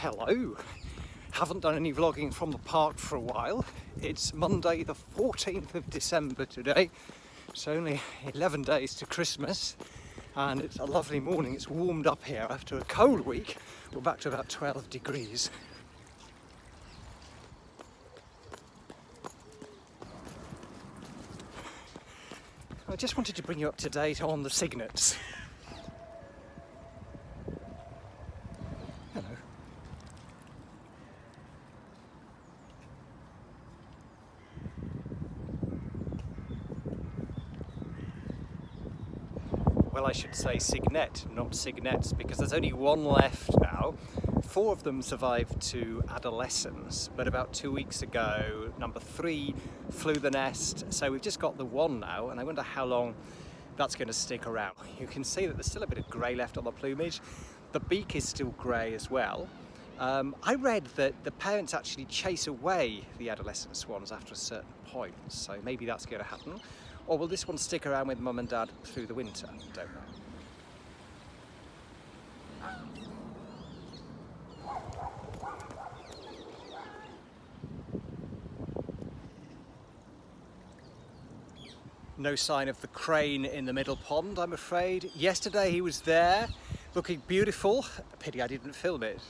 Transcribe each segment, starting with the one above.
hello. Haven't done any vlogging from the park for a while. It's Monday the 14th of December today. It's only 11 days to Christmas and it's a lovely morning. It's warmed up here after a cold week. We're back to about 12 degrees. I just wanted to bring you up to date on the cygnets. Hello. Well, I should say cygnet, not cygnets, because there's only one left now. 4 of them survived to adolescence, but about 2 weeks ago, number 3 flew the nest. So we've just got the one now, and I wonder how long that's going to stick around. You can see that there's still a bit of grey left on the plumage. The beak is still grey as well. I read that the parents actually chase away the adolescent swans after a certain point, so maybe that's going to happen. Or will this one stick around with mum and dad through the winter? Don't know. No sign of the crane in the middle pond, I'm afraid. Yesterday he was there, looking beautiful. A pity I didn't film it.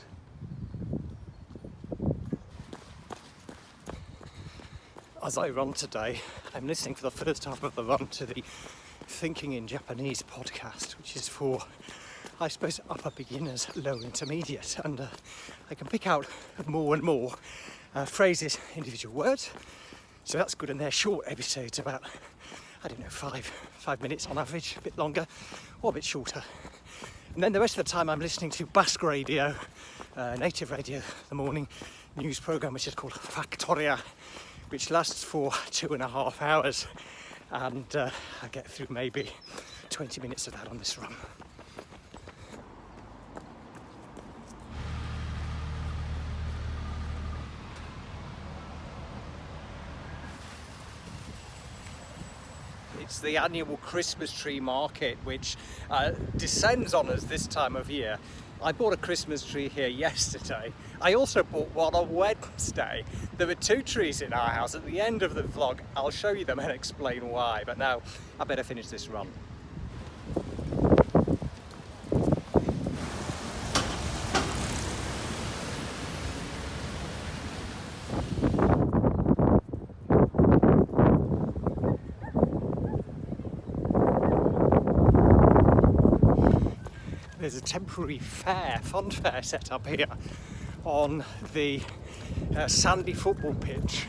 As I run today, I'm listening for the first half of the run to the Thinking in Japanese podcast, which is for, I suppose, upper beginners, low intermediate. And I can pick out more and more phrases, individual words. So that's good, and they're short episodes, about, I don't know, five minutes on average, a bit longer or a bit shorter. And then the rest of the time I'm listening to Basque radio, native radio, the morning news programme, which is called Factoria, which lasts for 2.5 hours. And I get through maybe 20 minutes of that on this run. It's the annual Christmas tree market, which descends on us this time of year. I bought a Christmas tree here yesterday. I also bought one on Wednesday. There were 2 trees in our house. At the end of the vlog, I'll show you them and explain why. But now, I better finish this run. There's a temporary fair, fun fair set up here on the sandy football pitch.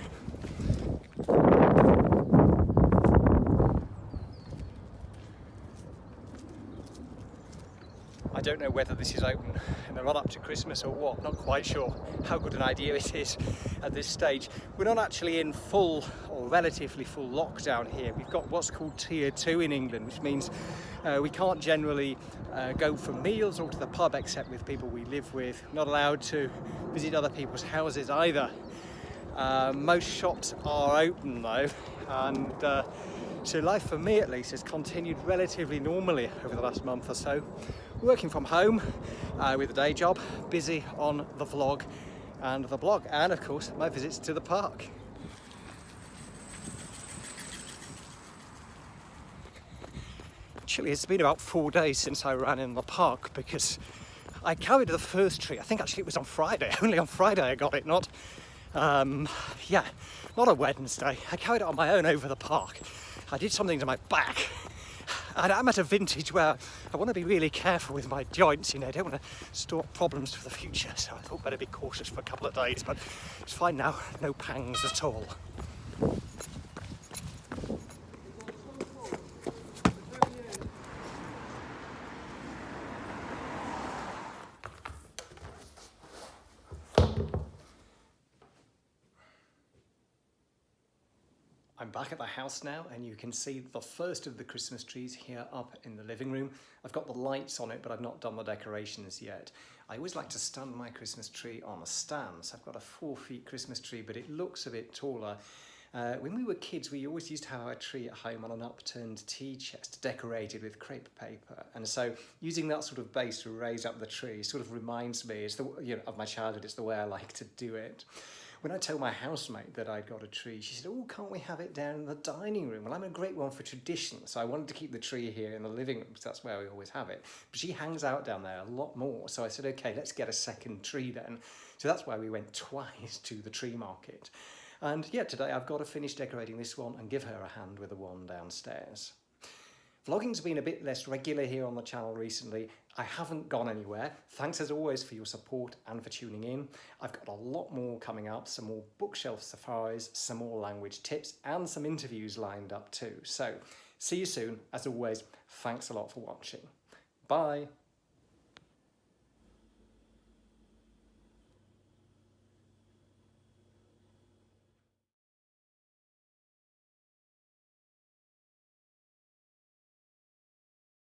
I don't know whether this is open in the run up to Christmas or what, not quite sure how good an idea it is at this stage. We're not actually in full or relatively full lockdown here. We've got what's called Tier 2 in England, which means we can't generally go for meals or to the pub except with people we live with. Not allowed to visit other people's houses either. Most shops are open though, and so life for me at least has continued relatively normally over the last month or so. Working from home with a day job, busy on the vlog and the blog, and of course my visits to the park. Actually, it's been about 4 days since I ran in the park because I carried the first tree. I think actually it was on Friday. Only on Friday I got it, not a Wednesday. I carried it on my own over the park. I did something to my back. And I'm at a vintage where I want to be really careful with my joints, you know, I don't want to store problems for the future. So I thought better be cautious for a couple of days, but it's fine now, no pangs at all. I'm back at the house now, and you can see the first of the Christmas trees here up in the living room. I've got the lights on it, but I've not done the decorations yet. I always like to stand my Christmas tree on a stand. So I've got a 4 feet Christmas tree, but it looks a bit taller When we were kids, we always used to have our tree at home on an upturned tea chest decorated with crepe paper. And so using that sort of base to raise up the tree sort of reminds me of my childhood. It's the way I like to do it. When I told my housemate that I'd got a tree, she said, "Oh, can't we have it down in the dining room?" Well, I'm a great one for tradition, so I wanted to keep the tree here in the living room because that's where we always have it. But she hangs out down there a lot more, so I said, "Okay, let's get a second tree then." So that's why we went twice to the tree market. And yeah, today I've got to finish decorating this one and give her a hand with the one downstairs. Vlogging's been a bit less regular here on the channel recently. I haven't gone anywhere. Thanks as always for your support and for tuning in. I've got a lot more coming up, some more bookshelf safaris, some more language tips and some interviews lined up too. So see you soon. As always, thanks a lot for watching. Bye.